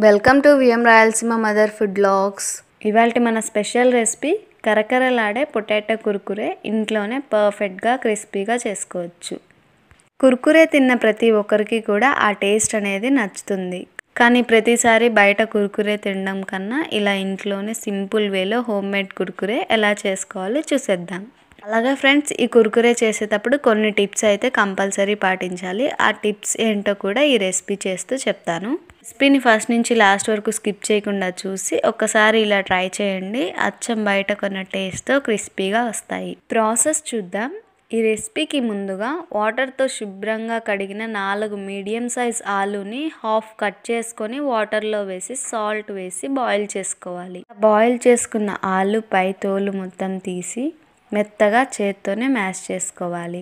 Welcome to VM Rayalaseema mother food blogs. ఇవాల్టి మన special recipe కరకరలాడే పొటాటో కుర్కురే ఇంట్లోనే పర్ఫెక్ట్గా క్రిస్పీగా చేసుకోవచ్చు. కుర్కురే తిన్న ప్రతి ఒక్కరికి కూడా ఆ టేస్ట్ అనేది నచ్చుతుంది. కానీ ప్రతిసారి బయట కుర్కురే తినడం కన్నా ఇలా ఇంట్లోనే సింపుల్ వేలో హోమ్ మేడ్ కుర్కురే ఎలా చేసుకోవాలో చూసేద్దాం. అలాగే ఫ్రెండ్స్, ఈ కుర్కురే చేసేటప్పుడు కొన్ని టిప్స్ అయితే కంపల్సరీ పాటించాలి. ఆ టిప్స్ ఏంటో కూడా ఈ రెసిపీ చేస్తూ చెప్తాను. రెసిపీని ఫస్ట్ నుంచి లాస్ట్ వరకు స్కిప్ చేయకుండా చూసి ఒక్కసారి ఇలా ట్రై చేయండి. అచ్చం బయట కొన్న టేస్ట్తో క్రిస్పీగా వస్తాయి. ప్రాసెస్ చూద్దాం. ఈ రెసిపీకి ముందుగా వాటర్తో శుభ్రంగా కడిగిన 4 మీడియం సైజ్ ఆలూని హాఫ్ కట్ చేసుకొని వాటర్లో వేసి సాల్ట్ వేసి బాయిల్ చేసుకోవాలి. బాయిల్ చేసుకున్న ఆలు పై తోలు మొత్తం తీసి మెత్తగా చేత్తోనే మ్యాష్ చేసుకోవాలి.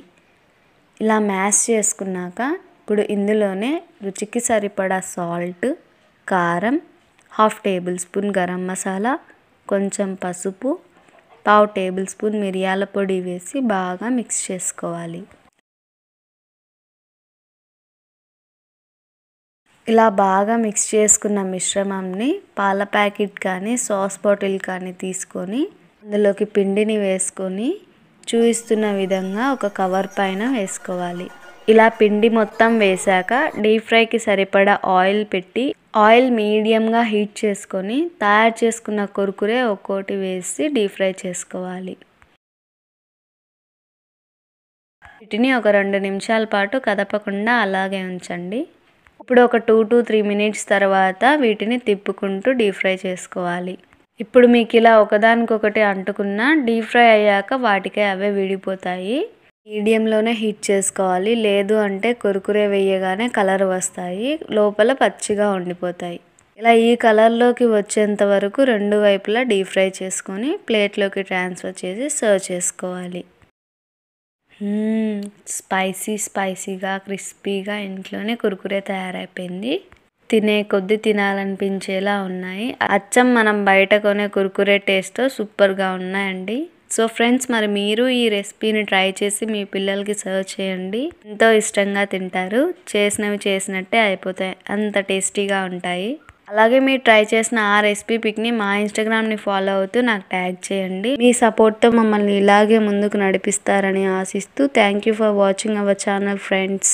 ఇలా మ్యాష్ చేసుకున్నాక ఇప్పుడు ఇందులోనే రుచికి సరిపడా సాల్ట్, కారం, half table spoon garam masala, కొంచెం పసుపు, పావు టేబుల్ స్పూన్ మిరియాల పొడి వేసి బాగా మిక్స్ చేసుకోవాలి. ఇలా బాగా మిక్స్ చేసుకున్న మిశ్రమంని పాల ప్యాకెట్ కానీ సాస్ బాటిల్ కానీ తీసుకొని అందులోకి పిండిని వేసుకొని చూపిస్తున్న విధంగా ఒక కవర్ పైన వేసుకోవాలి. ఇలా పిండి మొత్తం వేశాక డీప్ ఫ్రైకి సరిపడా ఆయిల్ పెట్టి ఆయిల్ మీడియంగా హీట్ చేసుకొని తయారు చేసుకున్న కుర్కురే ఒక్కోటి వేసి డీప్ ఫ్రై చేసుకోవాలి. వీటిని ఒక 2 నిమిషాల పాటు కదపకుండా అలాగే ఉంచండి. ఇప్పుడు ఒక 2 to 3 మినిట్స్ తర్వాత వీటిని తిప్పుకుంటూ డీప్ ఫ్రై చేసుకోవాలి. ఇప్పుడు మీకు ఇలా ఒకదానికొకటి అంటుకున్న డీప్ ఫ్రై అయ్యాక వాటికే అవే విడిపోతాయి. మీడియంలోనే హీట్ చేసుకోవాలి. లేదు అంటే కుర్కురే వేయగానే కలర్ వస్తాయి, లోపల పచ్చిగా ఉండిపోతాయి. ఇలా ఈ కలర్లోకి వచ్చేంత వరకు 2 వైపులా డీప్ ఫ్రై చేసుకొని ప్లేట్లోకి ట్రాన్స్ఫర్ చేసి సర్వ్ చేసుకోవాలి. స్పైసీగా క్రిస్పీగా ఇంట్లోనే కుర్కురే తయారైపోయింది. తినే కొద్ది తినాలనిపించేలా ఉన్నాయి. అచ్చం మనం బయట కొనే కుర్కురే టేస్ట్తో సూపర్గా ఉన్నాయండి. సో ఫ్రెండ్స్, మరి మీరు ఈ రెసిపీని ట్రై చేసి మీ పిల్లలకి సర్వ్ చేయండి. ఎంతో ఇష్టంగా తింటారు. చేసినవి చేసినట్టే అయిపోతాయి, అంత టేస్టీగా ఉంటాయి. అలాగే మీరు ట్రై చేసిన ఆ రెసిపీ పిక్ని మా ఇన్స్టాగ్రామ్ని ఫాలో అవుతూ నాకు ట్యాగ్ చేయండి. మీ సపోర్ట్తో మమ్మల్ని ఇలాగే ముందుకు నడిపిస్తారని ఆశిస్తూ thank you for watching our channel friends.